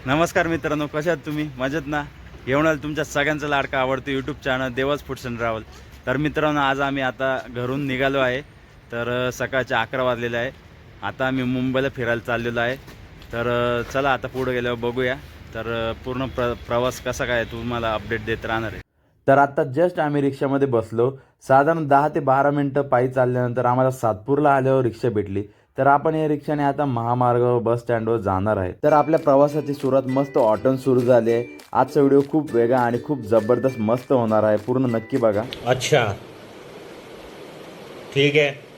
नमस्कार मित्रांनो, कशा आहात तुम्ही? मजेत ना? घेऊन आलो तुमच्या सगळ्यांचा लाडका आवडतो YouTube channel Dewas foods and travel. तर मित्रांनो, आज आम्ही आता घरून निघालो आहे. तर सकाळचे 11 वाजलेले आहे. आता आम्ही मुंबईला फिरायला चाललेलो आहे. तर चला आता पुढे गेल्यावर बघूया. तर पूर्ण प्रवास कसा काय तुम्हाला अपडेट देत राहणार आहे. तर आता जस्ट आम्ही रिक्षामध्ये बसलो. साधारण 10 ते 12 मिनटं पायी चालल्यानंतर आम्हाला सातपूरला आल्यावर रिक्षा भेटली. तर आपण या रिक्षाने आता महामार्ग बस स्टँडवर जाणार आहे. तर आपल्या प्रवासाची सुरुवात मस्त ऑटोन सुरू झाली आहे. आजचा व्हिडिओ खूप वेगळा आणि खूप जबरदस्त मस्त होणार आहे. पूर्ण नक्की बघा. अच्छा ठीक आहे.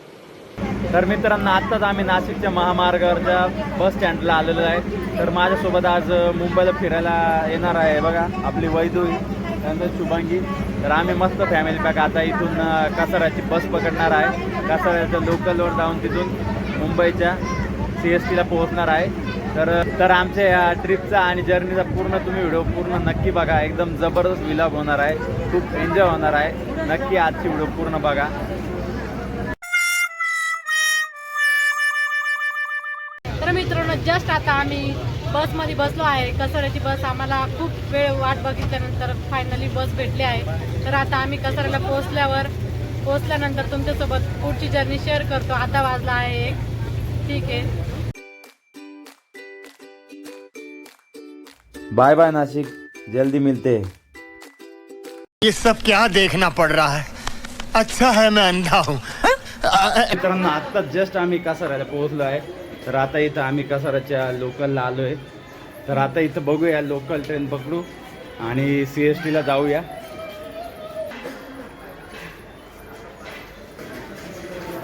तर मित्रांनो, आत्ताच आम्ही नाशिकच्या महामार्गावरच्या बस स्टँडला आलेलो आहे. तर माझ्यासोबत आज मुंबईला फिरायला येणार आहे बघा आपली वैदुई, त्यानंतर शुभांगी. तर आम्ही मस्त फॅमिली पॅक आता इथून कासाराची बस पकडणार आहे. कासाराच्या लोकलवर जाऊन तिथून मुंबईच्या CSTला पोहोचणार आहे. तर आमच्या या ट्रिपचा आणि जर्नीचा पूर्ण तुम्ही व्हिडिओ पूर्ण नक्की बघा. एकदम जबरदस्त व्लॉग होणार आहे. खूप एन्जॉय होणार आहे. नक्की आजची व्हिडिओ पूर्ण बघा. तर मित्रांनो, जस्ट आता आम्ही बसमध्ये बसलो आहे. कसाऱ्याची बस आम्हाला खूप वेळ वाट बघितल्यानंतर फायनली बस भेटली आहे. तर आता आम्ही कसाऱ्याला पोहोचल्यानंतर तुमच्यासोबत पुढची जर्नी शेअर करतो. आता वाजला आहे 1. ठीक आहे. बाय बाय नाशिक, जल्दी मिलते हैं. ये सब क्या देखना पड़ रहा है? अच्छा है मैं अंधा हूँ. मित्रांनो, आत्ता जस्ट आम्ही कासाराला पोहोचलो आहे. तर आता इथं आम्ही कासाराच्या लोकलला आलो आहे. तर आता इथं बघूया, लोकल ट्रेन पकडू आणि CSTला जाऊया.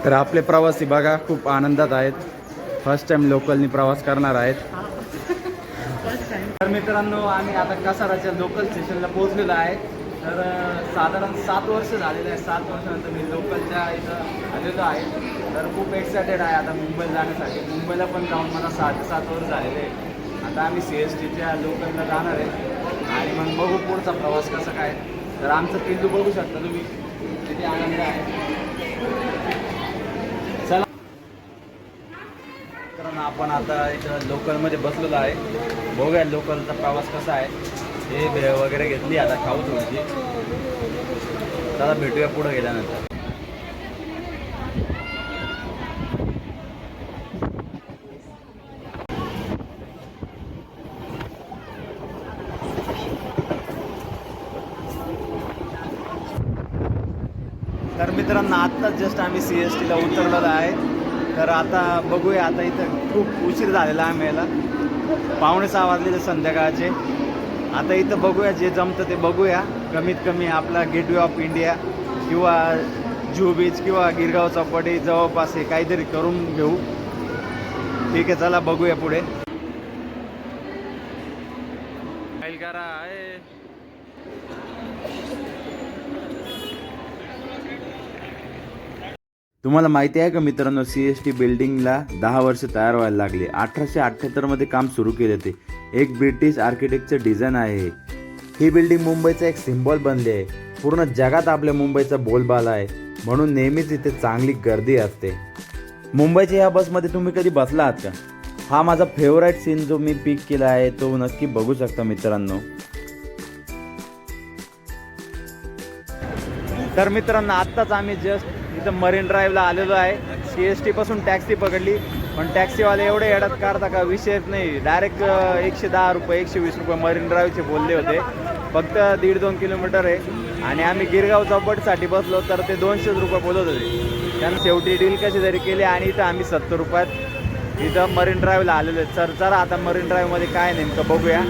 तर आपले प्रवासी बघा खूप आनंदात आहेत. फर्स्ट टाइम लोकलनी प्रवास करणार आहेत. तर मित्रांनो, आम्ही आता कासाराच्या लोकल स्टेशनला पोहोचलेलो आहे. तर साधारण 7 वर्ष झालेले आहे. 7 वर्षानंतर मी लोकलच्या इथं आलेलो आहे. तर खूप एक्सायटेड आहे आता मुंबईला जाण्यासाठी. मुंबईला पण जाऊन मला 7 वर्ष झालेले आहे. आता आम्ही CSTच्या लोकलला जाणार आहे आणि मग बघू पुढचा प्रवास कसा काय. तर आमचं पिल्लू बघू शकता तुम्ही, किती आनंद आहे. चला, कारण आपण आता इथं लोकलमध्ये बसलेलो आहे. बघूया लोकलचा प्रवास कसा आहे. हे भेळ वगैरे घेतली, आता खाऊ थोडीशी. चला भेटूया पुढे गेल्यानंतर. तर मित्रांनो, आत्ताच जस्ट आम्ही CSTला उतरलेलो आहे. तर आता बघूया. आता इथं खूप उशीर झालेला आहे. आम्हाला 5:45 वाजलेले संध्याकाळचे. आता इथं बघूया, जे जमतं ते बघूया. कमीत कमी आपला गेटवे ऑफ इंडिया किंवा जुहू बीच किंवा गिरगाव चौपाटी जवळपास हे काहीतरी करून घेऊ. ठीक आहे, चला बघूया पुढे. तुम्हाला माहिती आहे का मित्रांनो, CST बिल्डिंगला 10 वर्ष तयार व्हायला लागली. 1878 मध्ये काम सुरू केले ते. एक ब्रिटिश आर्किटेक्टचे डिझाईन आहे. ही बिल्डिंग मुंबईचा एक सिम्बॉल बनली आहे. पूर्ण जगात आपल्या मुंबईचा बोलबाला आहे. म्हणून नेहमीच इथे चांगली गर्दी असते. मुंबईच्या ह्या बसमध्ये तुम्ही कधी बसला आहात का? हा माझा फेवराईट सीन जो मी पिक केला आहे तो नक्की बघू शकता मित्रांनो. तर मित्रांनो, आत्ताच आम्ही जस्ट इथं मरीन ड्राईव्हला आलेलो आहे. CST पासून टॅक्सी पकडली, पण टॅक्सीवाले एवढे येड्यात काढता का विषयच नाही. डायरेक्ट 110 रुपये 120 रुपये मरीन ड्राईव्हचे बोलले होते. फक्त 1.5-2 किलोमीटर आहे आणि आम्ही गिरगाव चौपाटीसाठी बसलो तर ते 200 रुपये बोलत होते. त्यांना शेवटी डील कशी तरी केली आणि इथं आम्ही 70 रुपयात इथं मरीन ड्राईव्हला आलेलो आहे. तर चला आता मरीन ड्राईव्हमध्ये काय नेमकं बघूया.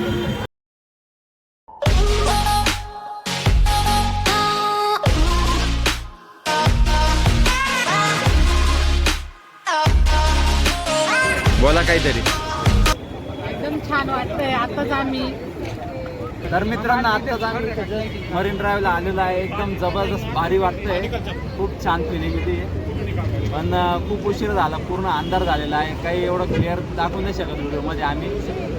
बोला काहीतरी. एकदम छान वाटतंय. आताच आम्ही तर मित्रांनो, आत्ताच आम्ही मरीन ड्राईव्हला आलेलो आहे. एकदम जबरदस्त भारी वाटतंय. खूप छान फिलिंग येते. पण खूप उशीर झाला, पूर्ण अंधार झालेला आहे. काही एवढं क्लिअर दाखवू नाही शकत व्हिडिओमध्ये आम्ही.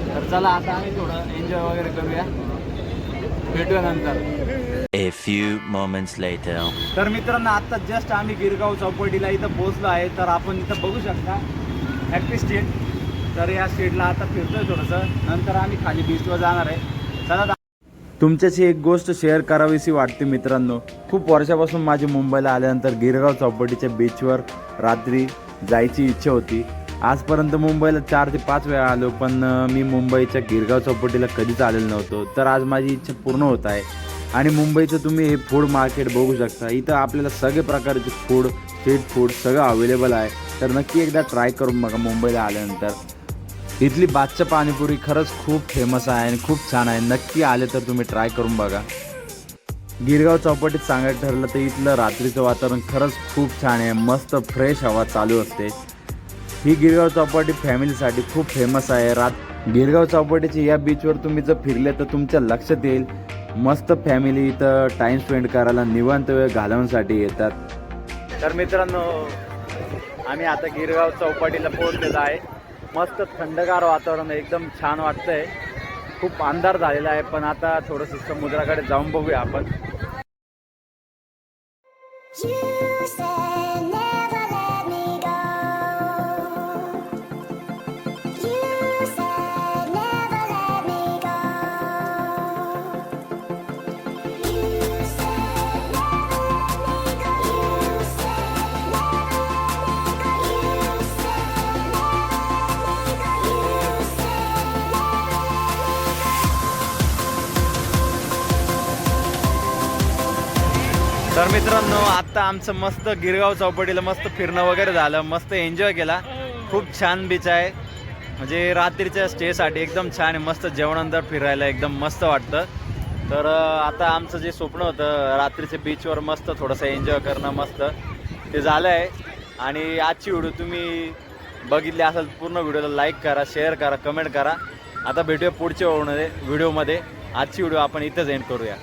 तर चला आता आम्ही थोडं एन्जॉय वगैरे करूया. भेटूया नंतर. A few moments later. तर मित्रांनो, आता जस्ट आम्ही गिरगाव चौपाटीला इथं पोहोचलो आहे. तर आपण इथं बघू शकता हॅपी स्ट्रीट. तर या स्ट्रीटला आता फिरतोय थोडंसं, नंतर आम्ही खाली बीचवर जाणार आहे. चला तुमच्याशी एक गोष्ट शेअर करावीशी वाटते मित्रांनो. खूप वर्षापासून माझी मुंबईला आल्यानंतर गिरगाव चौपाटीच्या बीचवर रात्री जायची इच्छा होती. आजपर्यंत मुंबईला 4 ते 5 वेळा आलो, पण मी मुंबईच्या गिरगाव चौपाटीला कधीच आलेलो नव्हतो. तर आज माझी इच्छा पूर्ण होत आहे. आणि मुंबईचं तुम्ही हे फूड मार्केट बघू शकता. इथं आपल्याला सगळे प्रकारचे फूड, स्ट्रीट फूड सगळं अवेलेबल आहे. तर नक्की एकदा ट्राय करून बघा मुंबईला आल्यानंतर. इथली बादशाह पाणीपुरी खरंच खूप फेमस आहे आणि खूप छान आहे. नक्की आले तर तुम्ही ट्राय करून बघा. गिरगाव चौपाटीत सांगायचं ठरलं तर इथलं रात्रीचं वातावरण खरंच खूप छान आहे. मस्त फ्रेश हवा चालू असते. ही गिरगाव चौपाटी फॅमिलीसाठी खूप फेमस आहे. गिरगाव चौपाटीच्या या बीचवर तुम्ही जर फिरले तर तुमच्या लक्षात येईल मस्त फॅमिली इथं टाईम स्पेंड करायला, निवांत वेळ घालवण्यासाठी येतात. तर मित्रांनो, आम्ही आता गिरगाव चौपाटीला पोहोचलेलो आहे. मस्त थंडगार वातावरण, एकदम छान वाटतंय. खूप अंधार झालेला आहे, पण आता थोडंसं समुद्राकडे जाऊन बघूया आपण. तर मित्रांनो, आता आमचं मस्त गिरगाव चौपाटीला मस्त फिरणं वगैरे झालं, मस्त एन्जॉय केला. खूप छान बीच आहे, म्हणजे रात्रीच्या स्टेसाठी एकदम छान आहे. मस्त जेवणानंतर फिरायला एकदम मस्त वाटतं. तर आता आमचं जे स्वप्न होतं रात्रीच्या बीचवर मस्त थोडंसं एन्जॉय करणं, मस्त ते झालं आहे. आणि आजची व्हिडिओ तुम्ही बघितली असेल, पूर्ण व्हिडिओला लाईक करा, शेअर करा, कमेंट करा. आता भेटूया पुढच्या व्हिडिओमध्ये. आजची व्हिडिओ आपण इथंच एंड करूया.